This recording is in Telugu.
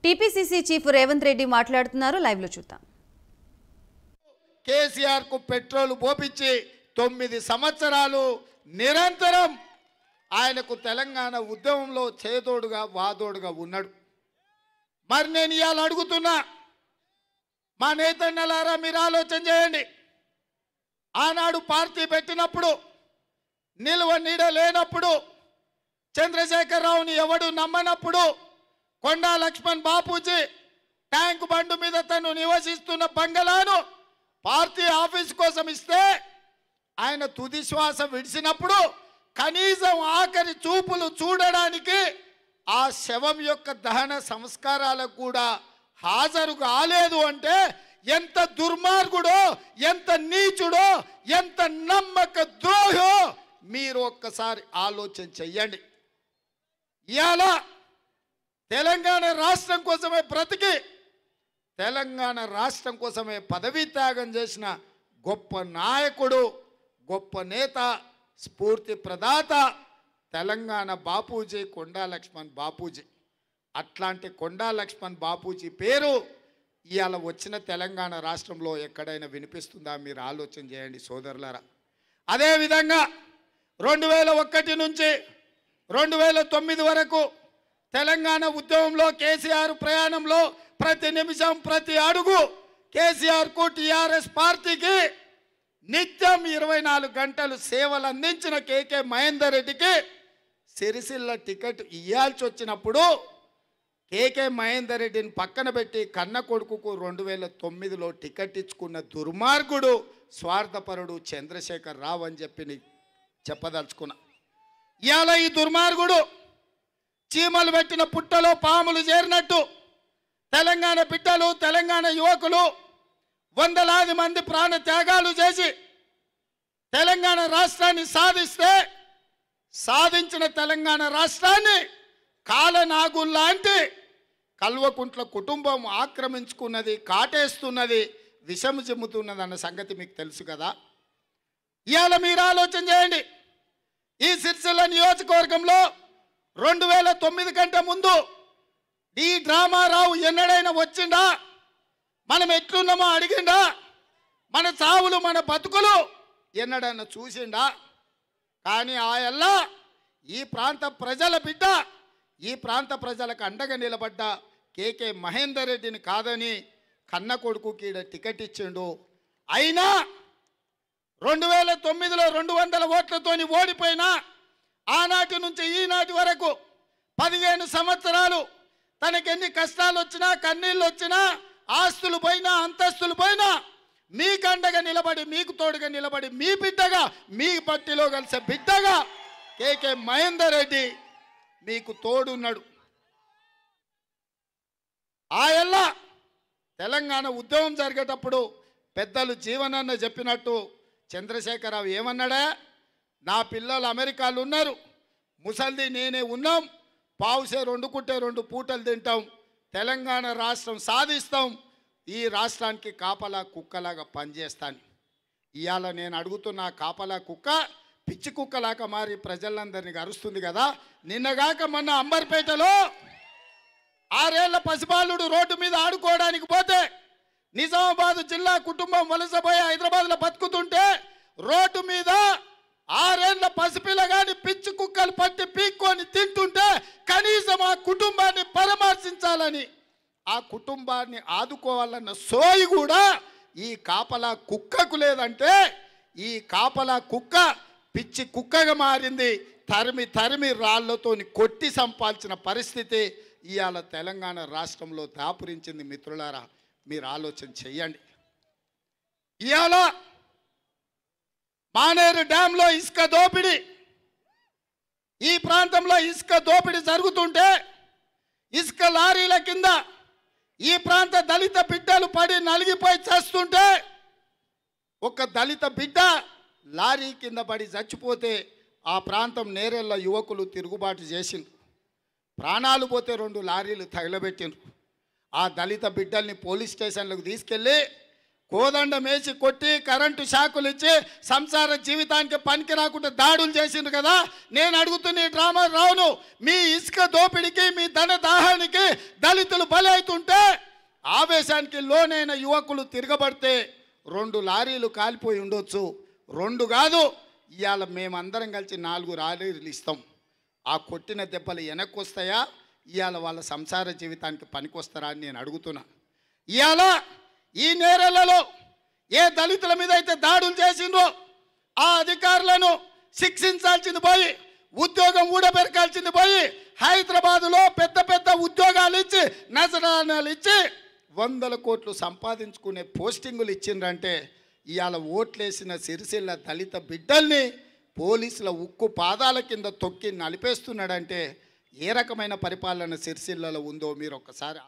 టీపీసీసీ చీఫ్ రేవంత్ రెడ్డి మాట్లాడుతున్నారు. లైవ్ లో చూద్దాం. కేసీఆర్ కు పెట్రోల్ పోపించి 9 సంవత్సరాలు నిరంతరం ఆయనకు తెలంగాణ ఉద్యమంలో చేదోడుగా వాదోడుగా ఉన్నాడు. మరి నేను ఇవాళ అడుగుతున్నా, మా నేతన్నలారా మీరు ఆలోచన చేయండి. ఆనాడు పార్టీ పెట్టినప్పుడు నిలువ నీడ లేనప్పుడు చంద్రశేఖరరావుని ఎవడు నమ్మనప్పుడు కొండా లక్ష్మణ్ బాపూజీ ట్యాంక్ బండు మీద తను నివసిస్తున్న బంగళాను పార్టీ ఆఫీస్ కోసం ఇస్తే ఆయన తుది శ్వాస విడిచినప్పుడు కనీసం ఆఖరి చూపులు చూడడానికి ఆ శవం యొక్క దహన సంస్కారాలకు కూడా హాజరు కాలేదు అంటే ఎంత దుర్మార్గుడో, ఎంత నీచుడో, ఎంత నమ్మక ద్రోహో మీరు ఒక్కసారి ఆలోచన చెయ్యండి. ఇవాళ తెలంగాణ రాష్ట్రం కోసమే బ్రతికి తెలంగాణ రాష్ట్రం కోసమే పదవీ త్యాగం చేసిన గొప్ప నాయకుడు, గొప్ప నేత, స్ఫూర్తి ప్రదాత తెలంగాణ బాపూజీ కొండా లక్ష్మణ్ బాపూజీ. అట్లాంటి కొండా లక్ష్మణ్ బాపూజీ పేరు ఇవాళ వచ్చిన తెలంగాణ రాష్ట్రంలో ఎక్కడైనా వినిపిస్తుందా? మీరు ఆలోచన చేయండి సోదరులారా. అదేవిధంగా 2001 నుంచి 2009 వరకు తెలంగాణ ఉద్యమంలో కేసీఆర్ ప్రయాణంలో ప్రతి నిమిషం ప్రతి అడుగు కేసీఆర్కు టీఆర్ఎస్ పార్టీకి నిత్యం 24 గంటలు సేవలు అందించిన కేకే మహేందర్ రెడ్డికి సిరిసిల్ల టికెట్ ఇవ్వాల్సి వచ్చినప్పుడు కేకే మహేందర్ రెడ్డిని పక్కన పెట్టి కన్న కొడుకుకు 2009లో టికెట్ ఇచ్చుకున్న దుర్మార్గుడు, స్వార్థపరుడు చంద్రశేఖర్ రావు అని చెప్పి చెప్పదలుచుకున్నా. ఇవాళ ఈ దుర్మార్గుడు చీమలు పెట్టిన పుట్టలో పాములు చేరినట్టు తెలంగాణ బిడ్డలు, తెలంగాణ యువకులు వందలాది మంది ప్రాణ త్యాగాలు చేసి తెలంగాణ రాష్ట్రాన్ని సాధిస్తే సాధించిన తెలంగాణ రాష్ట్రాన్ని కాలనాగుల్లాంటి కల్వకుంట్ల కుటుంబం ఆక్రమించుకున్నది, కాటేస్తున్నది, విషం చిమ్ముతున్నది అన్న సంగతి మీకు తెలుసు కదా. ఇవాళ మీరు ఆలోచన చేయండి. ఈ సిరిసిల్ల నియోజకవర్గంలో 2009 కంటే ముందు ఈ డ్రామారావు ఎన్నడైనా వచ్చిండా? మనం ఎట్లున్నామో అడిగిండా? మన చావులు మన బతుకులు ఎన్నడైనా చూసిండా? కానీ ఆయల్లా ఈ ప్రాంత ప్రజల బిడ్డ, ఈ ప్రాంత ప్రజలకు అండగా నిలబడ్డ కేకే మహేందర్ రెడ్డిని కాదని కన్న కొడుకుకి టికెట్ ఇచ్చిండు. అయినా 2009లో 200 ఓట్లతోని ఓడిపోయినా ఆనాటి నుంచి ఈనాటి వరకు 15 సంవత్సరాలు తనకెన్ని కష్టాలు వచ్చినా, కన్నీళ్ళు వచ్చినా, ఆస్తులు పోయినా, అంతస్తులు పోయినా మీకు అండగా నిలబడి, మీకు తోడుగా నిలబడి, మీ బిడ్డగా, మీ పట్టిలో కలిసే బిడ్డగా కేకే మహేందర్ రెడ్డి మీకు తోడున్నాడు. ఆయల్లా తెలంగాణ ఉద్యమం జరిగేటప్పుడు పెద్దలు జీవనన్న చెప్పినట్టు చంద్రశేఖరరావు ఏమన్నాడా? నా పిల్లలు అమెరికాలో ఉన్నారు, ముసల్ది నేనే ఉన్నాం, పావుసే 2 కుట్టే 2 పూటలు తింటాం, తెలంగాణ రాష్ట్రం సాధిస్తాం, ఈ రాష్ట్రానికి కాపలా కుక్కలాగా పనిచేస్తాను. ఇవాళ నేను అడుగుతున్న కాపలా కుక్క పిచ్చి కుక్కలాగా మారి ప్రజలందరినీ అరుస్తుంది కదా. నిన్నగాక మొన్న అంబర్పేటలో 6 ఏళ్ల పసిబాలుడు రోడ్డు మీద ఆడుకోవడానికి పోతే నిజామాబాద్ జిల్లా కుటుంబం వలసపోయి హైదరాబాద్లో బతుకుతుంటే రోడ్డు మీద 6 ఏళ్ల పసిపిల్లగాని పిచ్చి కుక్కలు పట్టి పీక్కొని తింటుంటే కనీసం ఆ కుటుంబాన్ని పరామర్శించాలని, ఆ కుటుంబాన్ని ఆదుకోవాలన్న సోయి కూడా ఈ కాపలా కుక్కకు లేదంటే ఈ కాపలా కుక్క పిచ్చి కుక్కగా మారింది. తరిమి తరిమి రాళ్లతోని కొట్టి సంపాల్సిన పరిస్థితి ఇవాళ తెలంగాణ రాష్ట్రంలో దాపురించింది. మిత్రులారా మీరు ఆలోచన చెయ్యండి. ఇవాళ మానేరు డ్యాంలో ఇసుక దోపిడీ, ఈ ప్రాంతంలో ఇసుక దోపిడీ జరుగుతుంటే ఇసుక లారీల కింద ఈ ప్రాంత దళిత బిడ్డలు పడి నలిగిపోయి చేస్తుంటే ఒక దళిత బిడ్డ లారీ కింద పడి చచ్చిపోతే ఆ ప్రాంతం నేరెళ్ళ యువకులు తిరుగుబాటు చేసిండ్రు. ప్రాణాలు పోతే 2 లారీలు తగలబెట్టిండ్రు. ఆ దళిత బిడ్డల్ని పోలీస్ స్టేషన్లకు తీసుకెళ్ళి కోదండం వేసి కొట్టి కరెంటు షాకులు ఇచ్చి సంసార జీవితానికి పనికి రాకుండా దాడులు చేసిండ్రు కదా. నేను అడుగుతున్న ఈ డ్రామా రావును, మీ ఇసుక దోపిడికి మీ ధన దాహానికి దళితులు బలి అవుతుంటే ఆవేశానికి లోనైన యువకులు తిరగబడితే 2 లారీలు కాలిపోయి ఉండొచ్చు. 2 కాదు, ఇవాళ మేమందరం కలిసి 4 లారీలు ఇస్తాం. ఆ కొట్టిన దెబ్బలు వెనక్కి వస్తాయా, ఇవాళ వాళ్ళ సంసార జీవితానికి పనికొస్తారా అని నేను అడుగుతున్నా. ఇవాళ ఈ నేరలలో ఏ దళితుల మీద అయితే దాడులు చేసిండ్రో ఆ అధికారులను శిక్షించాల్సింది పోయి, ఉద్యోగం ఊడబెరకాల్సింది పోయి, హైదరాబాదులో పెద్ద పెద్ద ఉద్యోగాలు ఇచ్చి నజరానాలు ఇచ్చి 100 కోట్లు సంపాదించుకునే పోస్టింగులు ఇచ్చిండ్రంటే ఇవాళ ఓట్లేసిన సిరిసిల్ల దళిత బిడ్డల్ని పోలీసుల ఉక్కు పాదాల కింద తొక్కి నలిపేస్తున్నాడంటే ఏ రకమైన పరిపాలన సిరిసిల్లలో ఉందో మీరు ఒక్కసారి